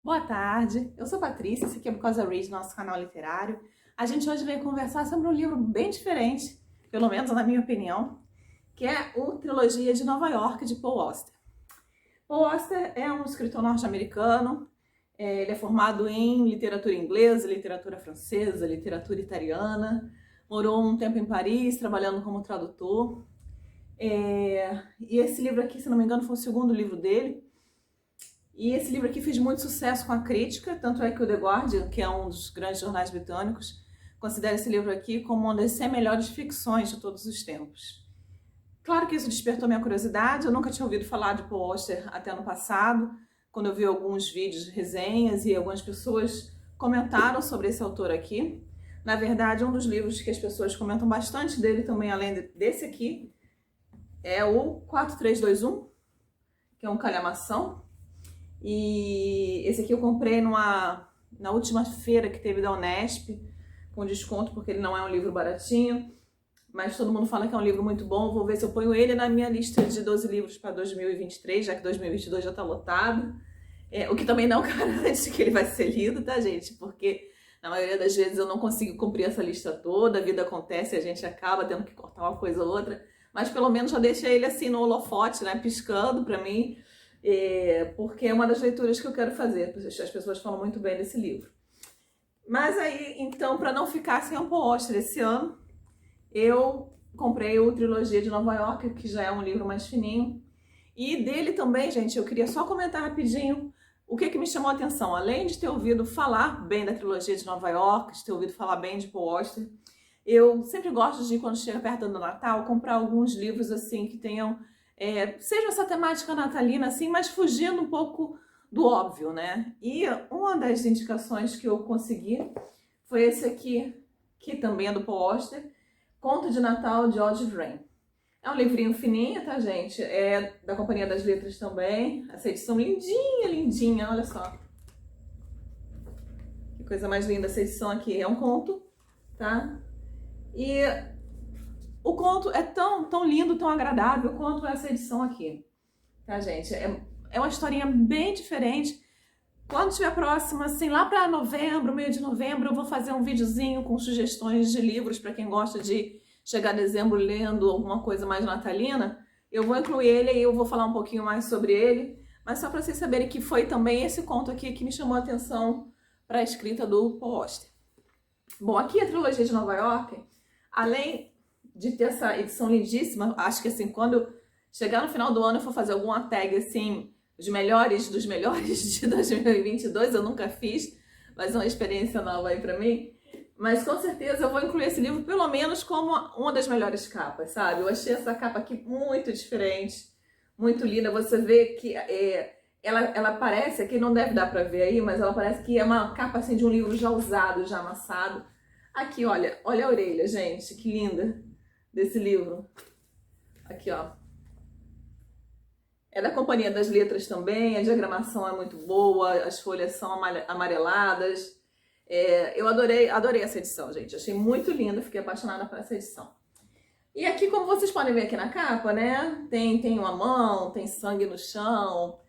Boa tarde, eu sou Patrícia, esse aqui é o Because I Read, nosso canal literário. A gente hoje veio conversar sobre um livro bem diferente, pelo menos na minha opinião, que é o Trilogia de Nova York, de Paul Auster. Paul Auster é um escritor norte-americano, ele é formado em literatura inglesa, literatura francesa, literatura italiana, morou um tempo em Paris, trabalhando como tradutor. E esse livro aqui, se não me engano, foi o segundo livro dele. E esse livro aqui fez muito sucesso com a crítica, tanto é que o The Guardian, que é um dos grandes jornais britânicos, considera esse livro aqui como uma das 100 melhores ficções de todos os tempos. Claro que isso despertou minha curiosidade, eu nunca tinha ouvido falar de Paul Auster até ano passado, quando eu vi alguns vídeos de resenhas e algumas pessoas comentaram sobre esse autor aqui. Na verdade, um dos livros que as pessoas comentam bastante dele também, além desse aqui, é o 4321, que é um calhamação. E esse aqui eu comprei na última feira que teve da Unesp, com desconto, porque ele não é um livro baratinho, mas todo mundo fala que é um livro muito bom. Vou ver se eu ponho ele na minha lista de 12 livros para 2023, já que 2022 já está lotado. O que também não garante que ele vai ser lido, tá, gente? Porque na maioria das vezes eu não consigo cumprir essa lista toda, a vida acontece e a gente acaba tendo que cortar uma coisa ou outra, mas pelo menos já deixei ele assim no holofote, né, piscando para mim, porque é uma das leituras que eu quero fazer. As pessoas falam muito bem desse livro. Mas aí, então, para não ficar sem um Paul Auster esse ano, eu comprei o Trilogia de Nova York, que já é um livro mais fininho. E dele também, gente, eu queria só comentar rapidinho o que me chamou a atenção. Além de ter ouvido falar bem da Trilogia de Nova York, de ter ouvido falar bem de Paul Auster, eu sempre gosto de, quando chega perto do Natal, comprar alguns livros assim que tenham seja essa temática natalina, assim, mas fugindo um pouco do óbvio, né? E uma das indicações que eu consegui foi esse aqui, que também é do Paul Auster, Conto de Natal de Audrey Vrain. É um livrinho fininho, tá, gente? É da Companhia das Letras também. Essa edição lindinha, lindinha, olha só. Que coisa mais linda essa edição aqui. É um conto, tá? E o conto é tão lindo, tão agradável quanto essa edição aqui, tá, gente? É uma historinha bem diferente. Quando estiver próxima, assim, lá para novembro, meio de novembro, eu vou fazer um videozinho com sugestões de livros para quem gosta de chegar a dezembro lendo alguma coisa mais natalina. Eu vou incluir ele e eu vou falar um pouquinho mais sobre ele, mas só para vocês saberem que foi também esse conto aqui que me chamou a atenção para a escrita do Paul Auster. Bom, aqui a Trilogia de Nova York, além de ter essa edição lindíssima, acho que assim, quando chegar no final do ano eu for fazer alguma tag assim, os melhores dos melhores de 2022, eu nunca fiz, mas é uma experiência nova aí pra mim. Mas com certeza eu vou incluir esse livro pelo menos como uma das melhores capas, sabe? Eu achei essa capa aqui muito diferente, muito linda. Você vê que ela parece, aqui não deve dar pra ver aí, mas ela parece que é uma capa assim de um livro já usado, já amassado. Aqui, olha a orelha, gente, que linda desse livro. Aqui, ó. É da Companhia das Letras também, a diagramação é muito boa, as folhas são amareladas. Eu adorei essa edição, gente. Achei muito linda, fiquei apaixonada por essa edição. E aqui, como vocês podem ver aqui na capa, né? Tem uma mão, tem sangue no chão.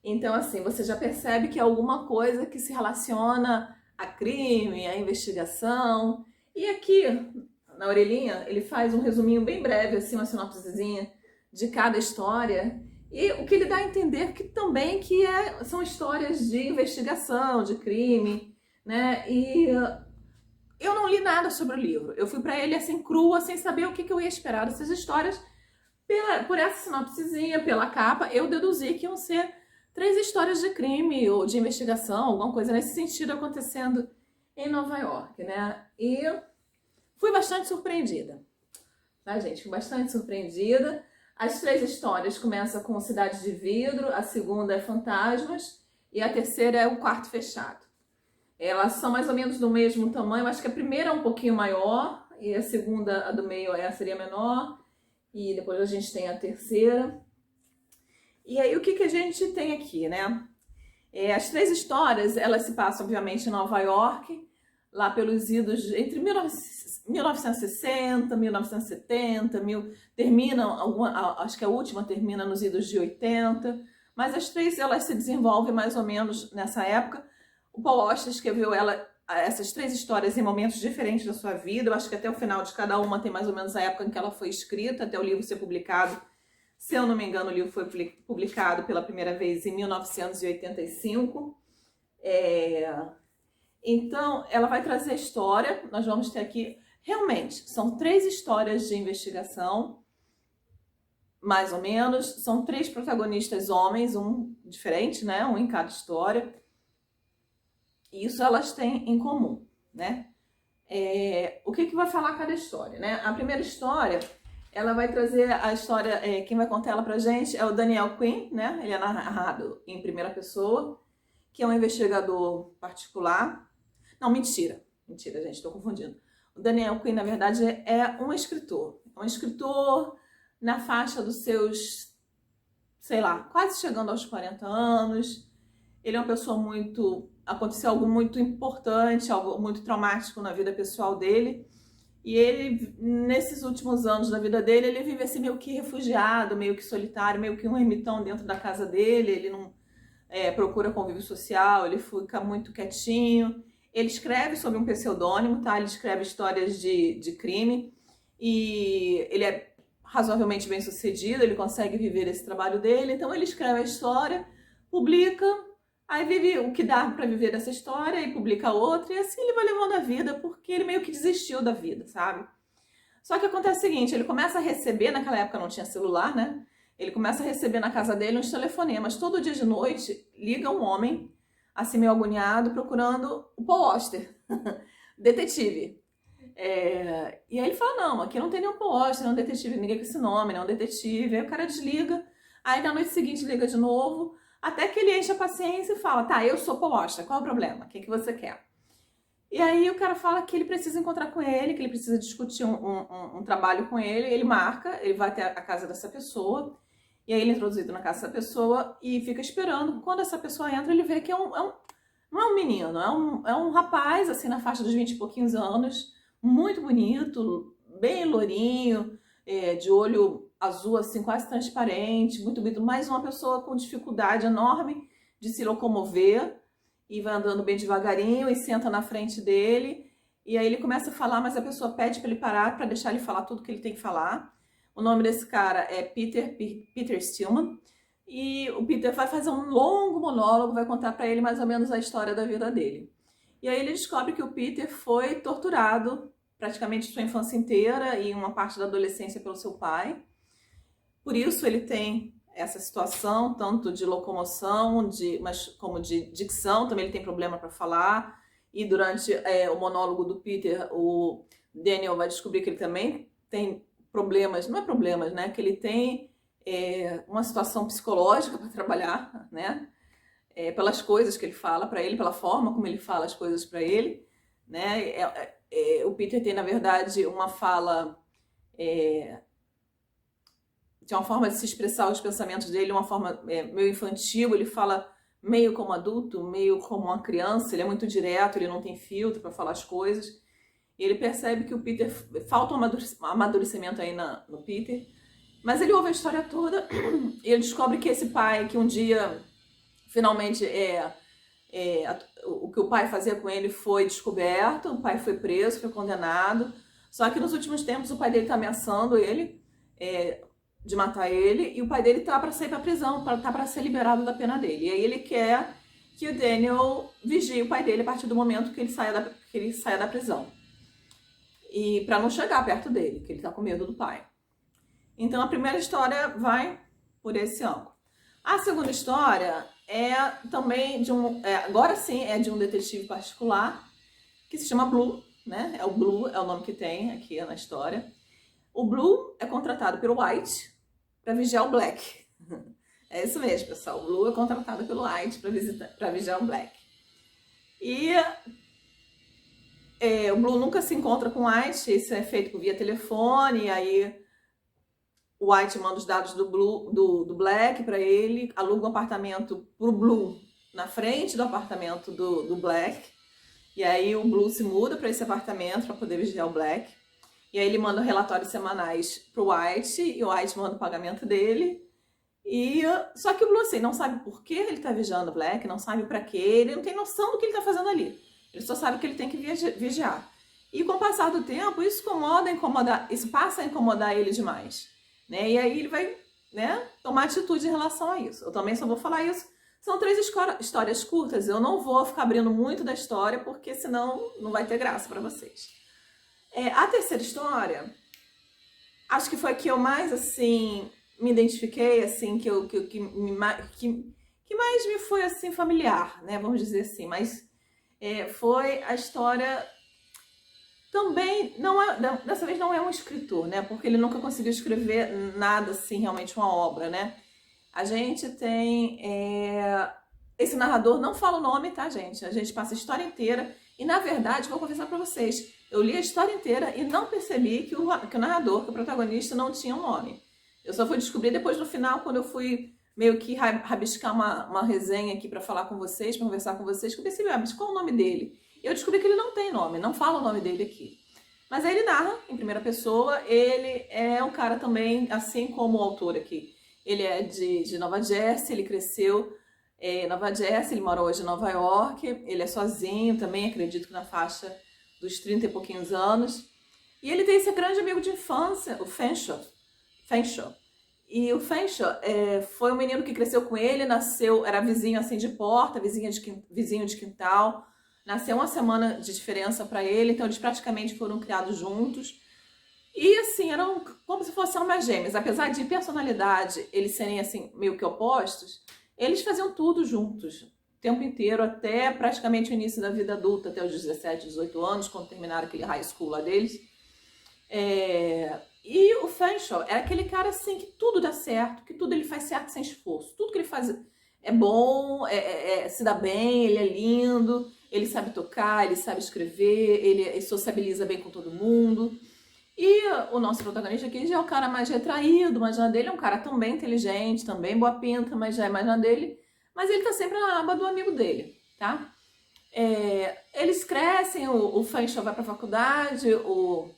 Então, assim, você já percebe que é alguma coisa que se relaciona a crime, a investigação. E aqui, na orelhinha, ele faz um resuminho bem breve, assim, uma sinopsezinha de cada história. E o que ele dá a entender que também são histórias de investigação, de crime, né? E eu não li nada sobre o livro. Eu fui para ele assim, crua, sem saber o que eu ia esperar dessas histórias. Por essa sinopsezinha, pela capa, eu deduzi que iam ser 3 histórias de crime ou de investigação, alguma coisa nesse sentido acontecendo em Nova York, né? E fui bastante surpreendida, tá, gente? Fui bastante surpreendida. As 3 histórias começam com Cidade de Vidro, a segunda é Fantasmas e a terceira é O Quarto Fechado. Elas são mais ou menos do mesmo tamanho, acho que a primeira é um pouquinho maior e a segunda, a do meio, seria menor, e depois a gente tem a terceira. E aí o que a gente tem aqui, né? As 3 histórias, elas se passam obviamente em Nova York, lá pelos idos entre 1960, 1970, termina, acho que a última termina nos idos de 80, mas as três elas se desenvolvem mais ou menos nessa época. O Paul Auster escreveu essas três histórias em momentos diferentes da sua vida. Eu acho que até o final de cada uma tem mais ou menos a época em que ela foi escrita, até o livro ser publicado. Se eu não me engano, o livro foi publicado pela primeira vez em 1985. Então, ela vai trazer a história. Nós vamos ter aqui, realmente, são três histórias de investigação, mais ou menos. São três protagonistas homens, um diferente, né? Um em cada história. E isso elas têm em comum, né? O que vai falar cada história, né? A primeira história, ela vai trazer a história, quem vai contar ela pra gente é o Daniel Quinn, né? Ele é narrado em primeira pessoa, que é um investigador particular. Não, mentira, gente, estou confundindo. O Daniel Quinn, na verdade, é um escritor. Um escritor na faixa dos seus, sei lá, quase chegando aos 40 anos. Ele é uma pessoa aconteceu algo muito importante, algo muito traumático na vida pessoal dele. E ele, nesses últimos anos da vida dele, ele vive assim meio que refugiado, meio que solitário, meio que um ermitão dentro da casa dele. Ele não procura convívio social, ele fica muito quietinho. Ele escreve sob um pseudônimo, tá? Ele escreve histórias de crime e ele é razoavelmente bem sucedido, ele consegue viver esse trabalho dele. Então ele escreve a história, publica, aí vive o que dá para viver dessa história e publica outra, e assim ele vai levando a vida, porque ele meio que desistiu da vida, sabe? Só que acontece o seguinte, ele começa a receber, naquela época não tinha celular, né? Ele começa a receber na casa dele uns telefonemas. Todo dia de noite liga um homem, assim meio agoniado, procurando o Paul Auster, detetive. E aí ele fala, não, aqui não tem nenhum Paul Auster, não é um detetive, ninguém com esse nome, não é um detetive. Aí o cara desliga, aí na noite seguinte liga de novo, até que ele enche a paciência e fala, tá, eu sou Paul Auster, qual é o problema? O que você quer? E aí o cara fala que ele precisa encontrar com ele, que ele precisa discutir um trabalho com ele marca, ele vai até a casa dessa pessoa, e aí ele é introduzido na casa dessa pessoa e fica esperando. Quando essa pessoa entra, ele vê que não é um menino, é um rapaz, assim, na faixa dos 20 e pouquinhos anos, muito bonito, bem lourinho, de olho azul, assim, quase transparente, muito bonito, mais uma pessoa com dificuldade enorme de se locomover, e vai andando bem devagarinho e senta na frente dele, e aí ele começa a falar, mas a pessoa pede para ele parar, para deixar ele falar tudo que ele tem que falar. O nome desse cara é Peter Stillman, e o Peter vai fazer um longo monólogo, vai contar para ele mais ou menos a história da vida dele. E aí ele descobre que o Peter foi torturado praticamente sua infância inteira e uma parte da adolescência pelo seu pai. Por isso ele tem essa situação, tanto de locomoção, mas como de dicção, também ele tem problema para falar. E durante o monólogo do Peter, o Daniel vai descobrir que ele também tem problemas, não é problemas, né? Que ele tem uma situação psicológica para trabalhar, né? Pelas coisas que ele fala para ele, pela forma como ele fala as coisas para ele, né? O Peter tem, na verdade, uma fala... tem uma forma de se expressar os pensamentos dele, uma forma meio infantil, ele fala meio como adulto, meio como uma criança, ele é muito direto, ele não tem filtro para falar as coisas. E ele percebe que o Peter, falta um amadurecimento aí no Peter, mas ele ouve a história toda e ele descobre que esse pai, que um dia, finalmente, o que o pai fazia com ele foi descoberto, o pai foi preso, foi condenado, só que nos últimos tempos o pai dele está ameaçando ele, de matar ele, e o pai dele tá para sair para prisão, tá para ser liberado da pena dele. E aí ele quer que o Daniel vigie o pai dele a partir do momento que ele saia da prisão. E para não chegar perto dele, que ele tá com medo do pai. Então a primeira história vai por esse ângulo. A segunda história é também agora sim, é de um detetive particular, que se chama Blue, né? O Blue é o nome que tem aqui na história. O Blue é contratado pelo White para vigiar o Black. É isso mesmo, pessoal. O Blue é contratado pelo White para vigiar o Black. E o Blue nunca se encontra com o White, isso é feito via telefone, aí o White manda os dados do Black para ele, aluga um apartamento pro Blue na frente do apartamento do Black, e aí o Blue se muda para esse apartamento para poder vigiar o Black. E aí ele manda relatórios semanais pro White, e o White manda o pagamento dele, E só que o Blue assim, não sabe por que ele tá vigiando o Black, não sabe pra quê, ele não tem noção do que ele tá fazendo ali. Ele só sabe que ele tem que vigiar. E com o passar do tempo, isso passa a incomodar ele demais, né? E aí ele vai, né, tomar atitude em relação a isso. Eu também só vou falar isso. São 3 histórias curtas, eu não vou ficar abrindo muito da história, porque senão não vai ter graça pra vocês. A terceira história, acho que foi a que eu mais, assim, me identifiquei, assim, que mais me foi, assim, familiar, né, vamos dizer assim, mas foi a história também, dessa vez não é um escritor, né, porque ele nunca conseguiu escrever nada, assim, realmente uma obra, né. A gente tem esse narrador, não fala o nome, tá, gente? A gente passa a história inteira e, na verdade, vou confessar pra vocês, eu li a história inteira e não percebi que o narrador, que o protagonista, não tinha um nome. Eu só fui descobrir depois no final, quando eu fui meio que rabiscar uma resenha aqui pra falar com vocês, pra conversar com vocês, que eu percebi, mas qual é o nome dele? E eu descobri que ele não tem nome, não fala o nome dele aqui. Mas aí ele narra, em primeira pessoa, ele é um cara também, assim como o autor aqui. Ele é de Nova Jersey, ele cresceu em Nova Jersey, ele mora hoje em Nova York, ele é sozinho também, acredito que na faixa dos 30 e pouquinhos anos. E ele tem esse grande amigo de infância, o Fanshawe. E o Fanshawe foi um menino que cresceu com ele, nasceu, era vizinho assim de porta, vizinho de quintal, nasceu uma semana de diferença para ele, então eles praticamente foram criados juntos. E assim, eram como se fossem almas gêmeas. Apesar de personalidade eles serem assim, meio que opostos, eles faziam tudo juntos, o tempo inteiro, até praticamente o início da vida adulta, até os 17, 18 anos, quando terminaram aquele high school lá deles. E o Fanshawe é aquele cara assim, que tudo dá certo, que tudo ele faz certo sem esforço. Tudo que ele faz é bom, se dá bem, ele é lindo, ele sabe tocar, ele sabe escrever, ele sociabiliza bem com todo mundo. E o nosso protagonista aqui já é o cara mais retraído, mas na dele é um cara também inteligente, também boa pinta, mas já é mais na dele. Mas ele tá sempre na aba do amigo dele, tá? Eles crescem, o Fanshawe vai pra faculdade, o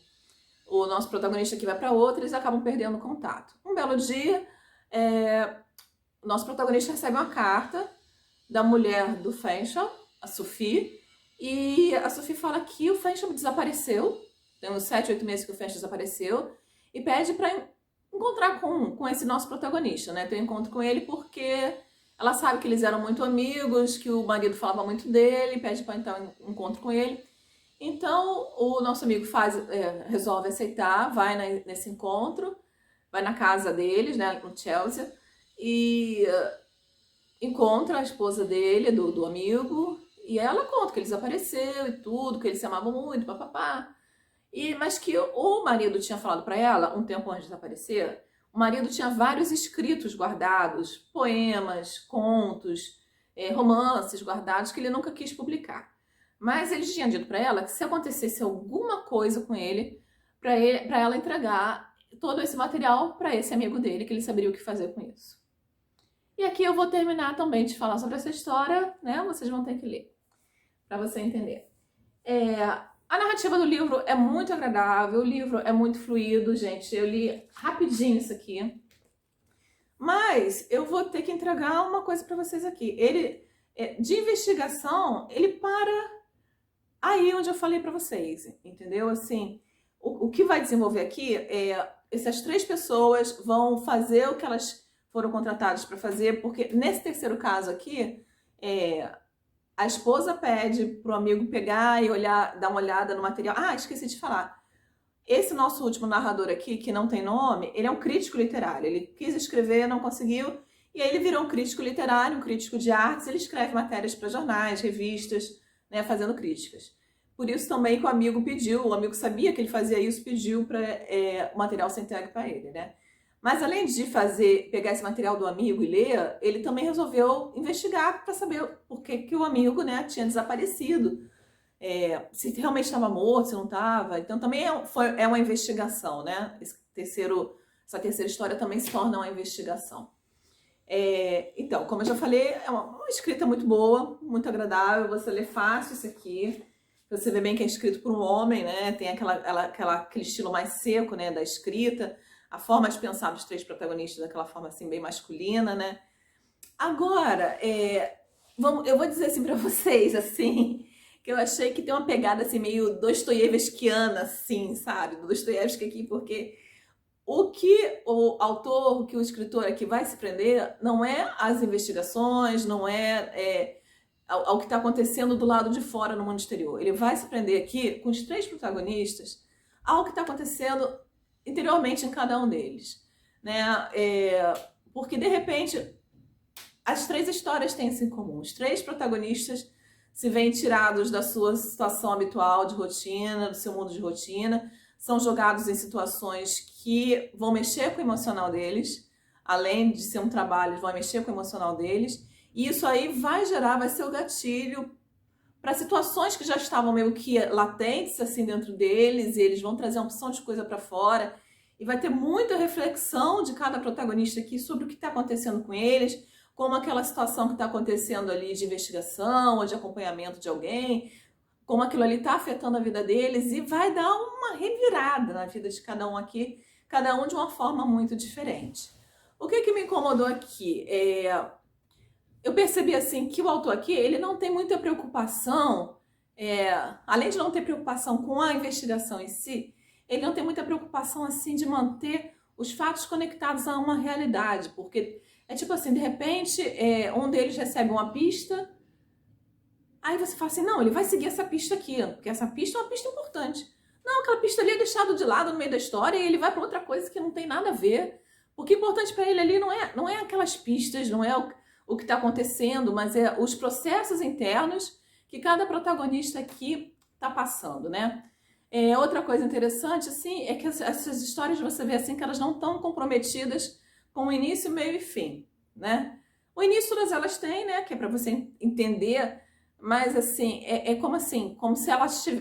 nosso protagonista aqui vai pra outra, eles acabam perdendo contato. Um belo dia, o nosso protagonista recebe uma carta da mulher do Fanshawe, a Sophie, e a Sophie fala que o Fanshawe desapareceu. Tem uns 7, 8 meses que o Fanshawe desapareceu, e pede para encontrar com esse nosso protagonista, né? Ter um encontro com ele porque ela sabe que eles eram muito amigos, que o marido falava muito dele, pede para então um encontro com ele. Então o nosso amigo resolve aceitar, vai nesse encontro, vai na casa deles, né, no Chelsea, e encontra a esposa dele, do amigo, e ela conta que ele desapareceu e tudo, que eles se amavam muito, papapá. Mas que o marido tinha falado para ela, um tempo antes de desaparecer, o marido tinha vários escritos guardados, poemas, contos, romances guardados que ele nunca quis publicar. Mas ele tinha dito para ela que se acontecesse alguma coisa com ele, para ela entregar todo esse material para esse amigo dele, que ele saberia o que fazer com isso. E aqui eu vou terminar também de falar sobre essa história, né? Vocês vão ter que ler, para você entender. A narrativa do livro é muito agradável, o livro é muito fluido, gente. Eu li rapidinho isso aqui. Mas eu vou ter que entregar uma coisa para vocês aqui. Ele, de investigação, ele para aí onde eu falei para vocês, entendeu? Assim, o que vai desenvolver aqui essas 3 pessoas vão fazer o que elas foram contratadas para fazer, porque nesse terceiro caso aqui, a esposa pede pro amigo pegar e dar uma olhada no material. Ah, esqueci de falar. Esse nosso último narrador aqui, que não tem nome, ele é um crítico literário. Ele quis escrever, não conseguiu, e aí ele virou um crítico literário, um crítico de artes. Ele escreve matérias para jornais, revistas, né, fazendo críticas. Por isso também que o amigo pediu, o amigo sabia que ele fazia isso, pediu para o material ser entregue para ele, né? Mas além de pegar esse material do amigo e ler, ele também resolveu investigar para saber por que o amigo, né, tinha desaparecido. Se realmente estava morto, se não estava. Então também é uma investigação, né? Essa terceira história também se torna uma investigação. Então, como eu já falei, é uma escrita muito boa, muito agradável, você lê fácil isso aqui. Você vê bem que é escrito por um homem, né? Tem aquele estilo mais seco, né, da escrita. a forma de pensar dos três protagonistas daquela forma assim bem masculina, né? Agora, eu vou dizer assim para vocês, assim, que eu achei que tem uma pegada assim meio dostoiévskiana, assim, sabe? Do Dostoiévski aqui, porque o que o autor, o que o escritor aqui vai se prender não é as investigações, não é, ao que está acontecendo do lado de fora no mundo exterior. Ele vai se prender aqui com os três protagonistas ao que está acontecendo interiormente em cada um deles, né? Porque de repente as três histórias têm isso em comum. Os três protagonistas se veem tirados da sua situação habitual de rotina, do seu mundo de rotina, são jogados em situações que vão mexer com o emocional deles, além de ser um trabalho, vão mexer com o emocional deles, e isso aí vai ser o gatilho para situações que já estavam meio que latentes assim dentro deles, e eles vão trazer uma opção de coisa para fora, e vai ter muita reflexão de cada protagonista aqui sobre o que está acontecendo com eles, como aquela situação que está acontecendo ali de investigação ou de acompanhamento de alguém, como aquilo ali está afetando a vida deles, e vai dar uma revirada na vida de cada um aqui, cada um de uma forma muito diferente. O que me incomodou aqui? Eu percebi assim que o autor aqui, ele não tem muita preocupação, além de não ter preocupação com a investigação em si, ele não tem muita preocupação assim de manter os fatos conectados a uma realidade, porque é tipo assim, de repente, um deles recebe uma pista, aí você fala assim, não, ele vai seguir essa pista aqui, porque essa pista é uma pista importante. Não, aquela pista ali é deixada de lado no meio da história e ele vai para outra coisa que não tem nada a ver. O que é importante para ele ali não é aquelas pistas, não é o que está acontecendo, mas é os processos internos que cada protagonista aqui está passando, né? Outra coisa interessante, assim, é que essas histórias você vê assim que elas não estão comprometidas com o início, meio e fim, né? O início todas elas têm, né? Que é para você entender, mas assim, como se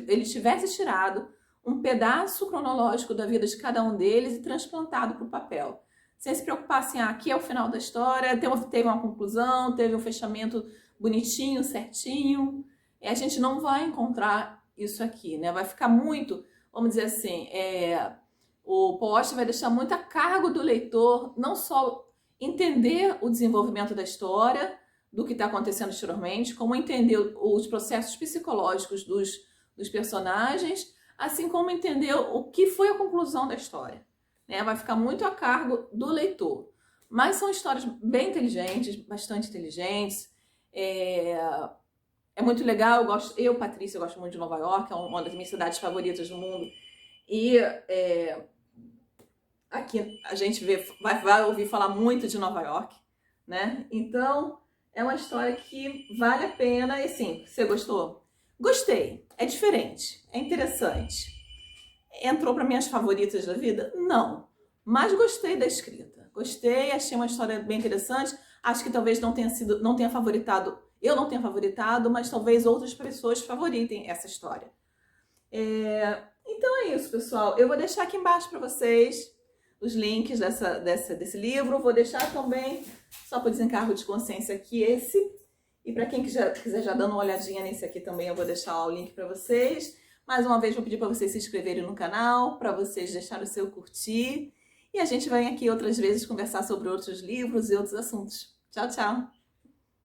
ele tivesse tirado um pedaço cronológico da vida de cada um deles e transplantado para o papel. Sem se preocupar assim, aqui é o final da história, teve uma conclusão, teve um fechamento bonitinho, certinho. A gente não vai encontrar isso aqui, né? Vai ficar muito, vamos dizer assim, o Post vai deixar muito a cargo do leitor, não só entender o desenvolvimento da história, do que está acontecendo exteriormente, como entender os processos psicológicos dos personagens, assim como entender o que foi a conclusão da história. Né? Vai ficar muito a cargo do leitor. Mas são histórias bem inteligentes, bastante inteligentes. É muito legal, Patrícia, eu gosto muito de Nova York, é uma das minhas cidades favoritas do mundo. E aqui a gente vai ouvir falar muito de Nova York, né? Então, é uma história que vale a pena. E sim, você gostou? Gostei, é diferente, é interessante. Entrou para minhas favoritas da vida? Não, mas gostei da escrita. Gostei, achei uma história bem interessante. Acho que talvez não tenha favoritado, eu não tenha favoritado, mas talvez outras pessoas favoritem essa história. Então é isso, pessoal. Eu vou deixar aqui embaixo para vocês os links desse livro. Vou deixar também, só por desencargo de consciência, aqui esse. E para quem quiser já dando uma olhadinha nesse aqui também, eu vou deixar o link para vocês. Mais uma vez, vou pedir para vocês se inscreverem no canal, para vocês deixarem o seu curtir. E a gente vai aqui outras vezes conversar sobre outros livros e outros assuntos. Tchau, tchau!